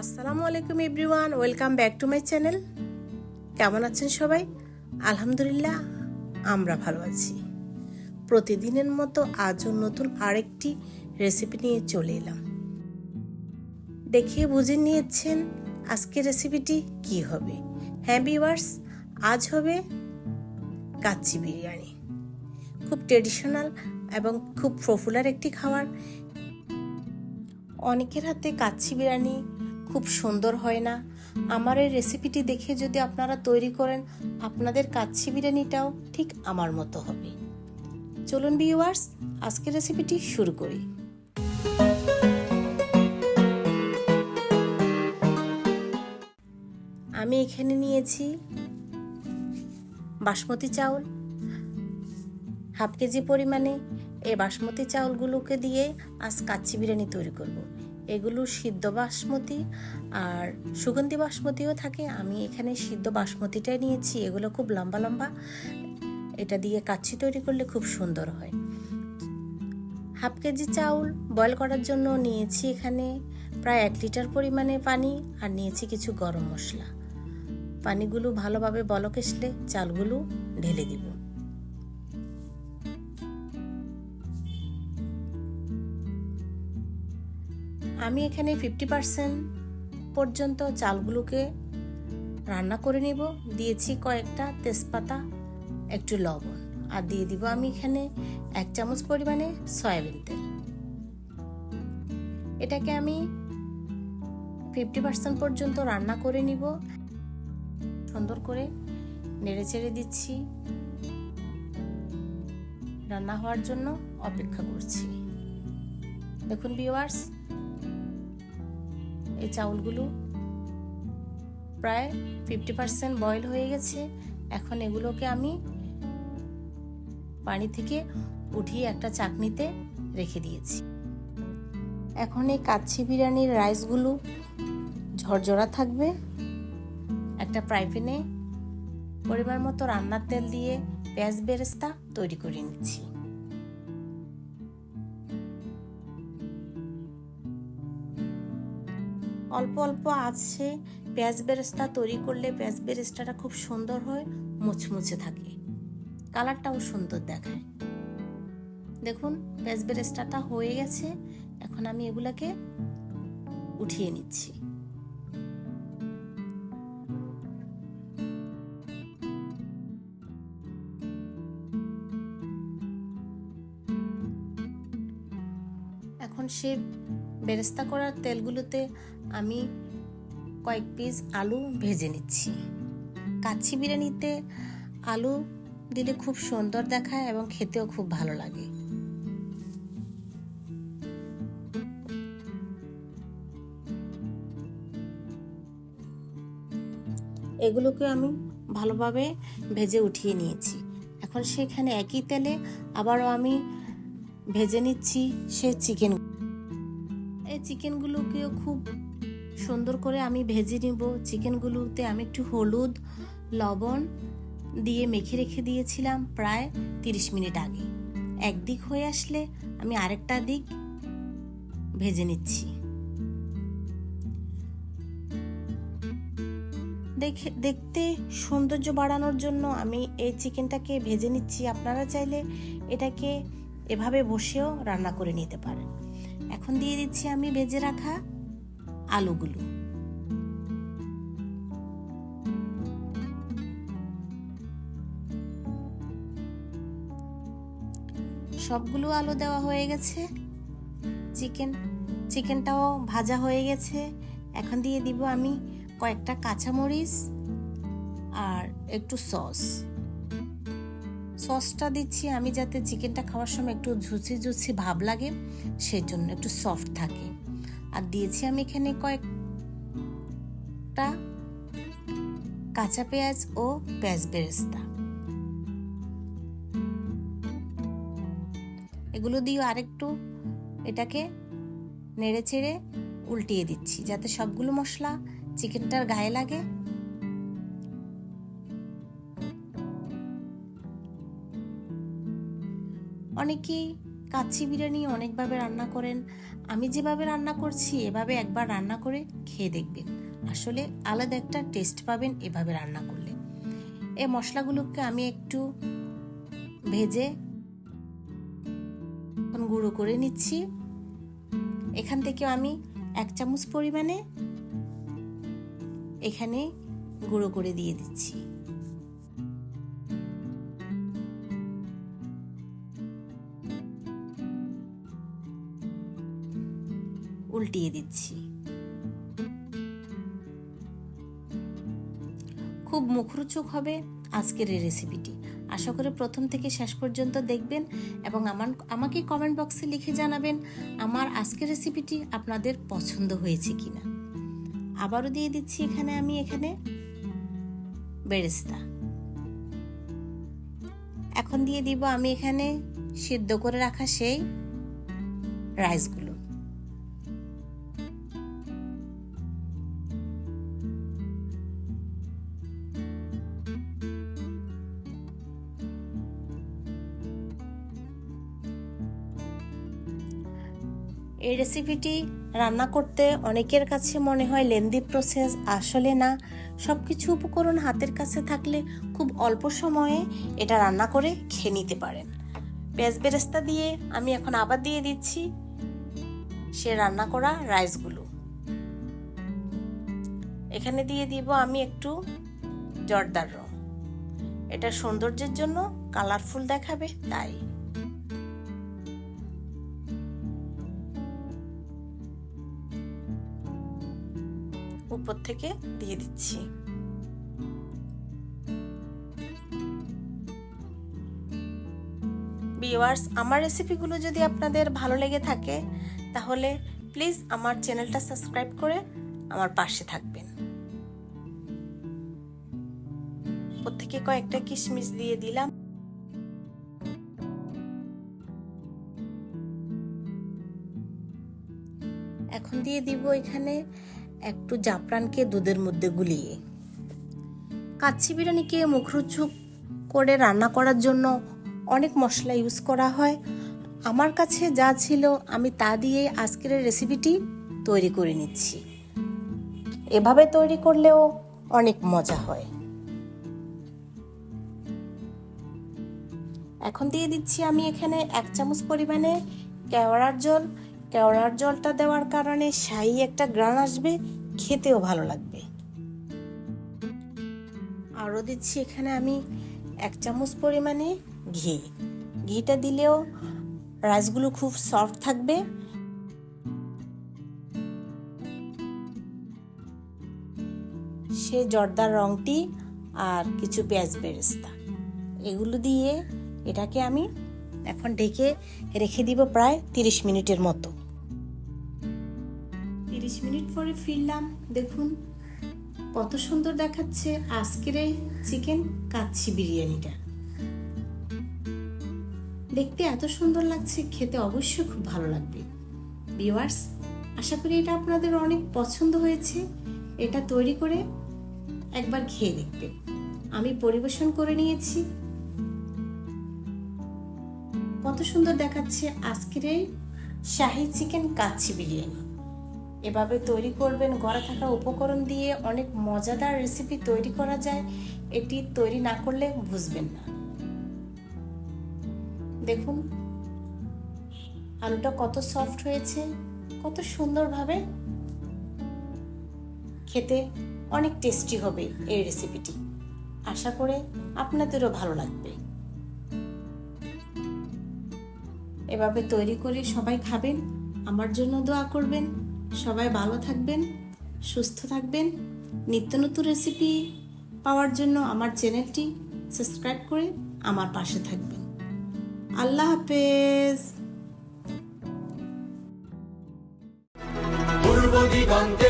আসসালামু আলাইকুম everyone, welcome back to my channel. কেমন আছেন সবাই? আলহামদুলিল্লাহ, আমরা ভালো আছি। প্রতিদিনের মতো আজও নতুন আরেকটি রেসিপি নিয়ে চলে এলাম। দেখিয়ে বুঝে নিয়েছেন আজকের রেসিপিটি কি হবে। হ্যাঁ ভিউয়ার্স, আজ হবে কাচ্চি বিরিয়ানি। খুব ট্রেডিশনাল এবং খুব পপুলার একটি খাবার। অনেকের হাতে কাচ্চি বিরিয়ানি খুব সুন্দর হয় না। আমার এই রেসিপিটি দেখে যদি আপনারা তৈরি করেন, আপনাদের কাচ্চি বিরিয়ানিটাও ঠিক আমার মতো হবে। চলুন ভিউয়ার্স, আজকের রেসিপিটি শুরু করি। আমি এখানে নিয়েছি বাসমতি চাউল হাফ কেজি পরিমাণে। এই বাসমতি চাউলগুলোকে দিয়ে আজ কাচ্চি বিরিয়ানি তৈরি করব। এগুলো সিদ্ধ বাসমতি আর সুগন্ধি বাসমতিও থাকে। আমি এখানে সিদ্ধ বাসমতিটাই নিয়েছি। এগুলো খুব লম্বা লম্বা, এটা দিয়ে কাচ্চি তৈরি করলে খুব সুন্দর হয়। হাফ কেজি চাউল বয়েল করার জন্য নিয়েছি এখানে প্রায় 1 লিটার পরিমাণে পানি, আর নিয়েছি কিছু গরম মশলা। পানিগুলো ভালোভাবে বলক আসলে চালগুলো ঢেলে দিব। আমি এখানে 50% পর্যন্ত চালগুলোকে রান্না করে নিব। দিয়েছি কয়েকটা তেজপাতা, একটু লবণ, আর দিয়ে দিব আমি এখানে 1 চামচ পরিমাণে সয়াবিন তেল। এটাকে আমি 50% পর্যন্ত রান্না করে নিব। সুন্দর করে নেড়ে চেড়ে দিচ্ছি, রান্না হওয়ার জন্য অপেক্ষা করছি। দেখুন ভিউয়ার্স, এই চাউলগুলো প্রায় 50% বয়েল হয়ে গেছে। এখন এগুলোকে আমি পানি থেকে উঠিয়ে একটা চাকনিতে রেখে দিয়েছি। এখন এই কাচ্চি বিরিয়ানির রাইসগুলো ঝরঝরা থাকবে। একটা ফ্রাই প্যানে পরিমাণ মতো রান্নার তেল দিয়ে পেঁয়াজ বেরেস্তা তৈরি করে নিচ্ছি। অল্প অল্প আছে পেঁয়াজ বেরেস্তা তৈরি করলে পেঁয়াজ বেরেস্তাটা খুব সুন্দর হয়, মুচমুচে থাকে, কালারটাও সুন্দর দেখায়। দেখুন পেঁয়াজ বেরেস্তাটা হয়ে গেছে। এখন আমি এগুলাকে উঠিয়ে নিচ্ছি। এখন সে বেরেস্তা করার তেলগুলোতে আমি কয়েক পিস আলু ভেজে নিচ্ছি। কাচ্চি বিরিয়ানিতে আলু দিলে খুব সুন্দর দেখায় এবং খেতেও খুব ভালো লাগে। এগুলোকে আমি ভালোভাবে ভেজে উঠিয়ে নিয়েছি। এখন সেখানে একই তেলে আবারও আমি ভেজে নিচ্ছি সে চিকেন। এই চিকেনগুলোকেও খুব সুন্দর করে আমি ভেজে নিব। চিকেনগুলোতে আমি একটু হলুদ লবণ দিয়ে মেখে রেখে দিয়েছিলাম প্রায় 30 মিনিট আগে। একদিক হয়ে আসলে আমি আরেকটা দিক ভেজে নিচ্ছি। দেখতে সৌন্দর্য বাড়ানোর জন্য আমি এই চিকেনটাকে ভেজে নিচ্ছি। আপনারা চাইলে এটাকে এভাবে বসেও রান্না করে নিতে পারেন। এখন দিয়ে দিচ্ছি আমি ভেজে রাখা আলুগুলো। সবগুলো আলু দেওয়া হয়ে গেছে। চিকেনটাও ভাজা হয়ে গেছে। এখন দিয়ে দিব আমি কয়েকটা কাঁচামরিচ আর একটু সসটা দিচ্ছি আমি যাতে চিকেনটা খাওয়ার সময় একটু ঝুচি ঝুচি ভাব লাগে, সেই জন্য একটু সফট থাকে। আর দিয়েছি আমি এখানে কয়েকটা কাঁচা পেঁয়াজ ও পেঁয়াজ বেরেস্তা। এগুলো দিয়ে আরেকটু এটাকে নেড়ে চেড়ে উল্টিয়ে দিচ্ছি যাতে সবগুলো মশলা চিকেনটার গায়ে লাগে। অনেকেই কাচ্চি বিরিয়ানি অনেকভাবে রান্না করেন, আমি যেভাবে রান্না করছি এভাবে একবার রান্না করে খেয়ে দেখবেন, আসলে আলাদা একটা টেস্ট পাবেন এভাবে রান্না করলে। এই মশলাগুলোকে আমি একটু ভেজে গুঁড়ো করে নিচ্ছি। এখান থেকে আমি 1 চামচ পরিমাণে এখানে গুঁড়ো করে দিয়ে দিচ্ছি। উল্টিয়ে দিচ্ছি। খুব মুখরোচক হবে আজকের এই রেসিপিটি। আশা করি প্রথম থেকে শেষ পর্যন্ত দেখবেন এবং আমাকে কমেন্ট বক্সে লিখে জানাবেন আমার আজকের রেসিপিটি আপনাদের পছন্দ হয়েছে কিনা। আবারও দিয়ে দিচ্ছি এখানে বেরেস্তা। এখন দিয়ে দিব আমি এখানে সিদ্ধ করে রাখা সেই রাইসগুলো। এই রেসিপিটি রান্না করতে অনেকের কাছে মনে হয় লেন্দি প্রসেস, আসলে না। সবকিছু উপকরণ হাতের কাছে থাকলে খুব অল্প সময়ে এটা রান্না করে খেয়ে নিতে পারেন। পেঁয়াজ বেরেস্তা দিয়ে আমি এখন আবার দিয়ে দিচ্ছি সে রান্না করা রাইসগুলো। এখানে দিয়ে দিব আমি একটু জর্দার রং, এটা সৌন্দর্যের জন্য কালারফুল দেখাবে তাই। উপর থেকে দিয়ে দিচ্ছি। ভিউয়ার্স, আমার রেসিপিগুলো যদি আপনাদের ভালো লেগে থাকে তাহলে প্লিজ আমার চ্যানেলটা সাবস্ক্রাইব করে আমার পাশে থাকবেন। উপর থেকে কয়েকটা কিশমিশ দিয়ে দিলাম। এখন দিয়ে দিব এখানে একটু জাফরানকে দুধের মধ্যে গুলিয়ে। কাচ্চি বিরিয়ানিকে মুখরোচক করে রান্না করার জন্য অনেক মশলা ইউজ করা হয়। আমার কাছে যা ছিল আমি তা দিয়ে আজকের রেসিপিটি তৈরি করে নিচ্ছি। এভাবে তৈরি করলেও অনেক মজা হয়। এখন দিয়ে দিচ্ছি আমি এখানে 1 চামচ পরিমাণে কেওড়ার জল। কেওড়ার জলটা দেওয়ার কারণে শাহি একটা গ্রান আসবে, খেতেও ভালো লাগবে। আরও দিচ্ছি এখানে আমি 1 চামচ পরিমাণে ঘি। ঘিটা দিলেও রাইসগুলো খুব সফট থাকবে। সে জর্দার রংটি আর কিছু পেঁয়াজ বেরেস্তা এগুলো দিয়ে এটাকে আমি এখন ঢেকে রেখে দিব প্রায় 30 মিনিটের মতো। 30 মিনিট পরে ফিরলাম, দেখুন কত সুন্দর দেখাচ্ছে আজকের এই চিকেন কাচ্চি বিরিয়ানিটা। দেখতে এত সুন্দর লাগছে, খেতে অবশ্যই খুব ভালো লাগবে। ভিউয়ার্স, আশা করি এটা আপনাদের অনেক পছন্দ হয়েছে। এটা তৈরি করে একবার খেয়ে দেখবেন। আমি পরিবেশন করে নিয়েছি। কত সুন্দর দেখাচ্ছে আজকের এই শাহী চিকেন কাচ্চি বিরিয়ানি। এভাবে তৈরি করবেন, ঘরে থাকা উপকরণ দিয়ে অনেক মজাদার রেসিপি তৈরি করা যায়। এটি তৈরি না করলে বুঝবেন না। দেখুন আলুটা কত সফট হয়েছে, কত সুন্দরভাবে খেতে অনেক টেস্টি হবে এই রেসিপিটি। আশা করে আপনাদেরও ভালো লাগবে। এভাবে তৈরি করে সবাই খাবেন, আমার জন্য দোয়া করবেন। সবাই ভালো থাকবেন, সুস্থ থাকবেন। নিত্য নতুন রেসিপি পাওয়ার জন্য আমার চ্যানেলটি সাবস্ক্রাইব করে আমার পাশে থাকবেন। আল্লাহ হাফেজ। পূর্ব দিগন্তে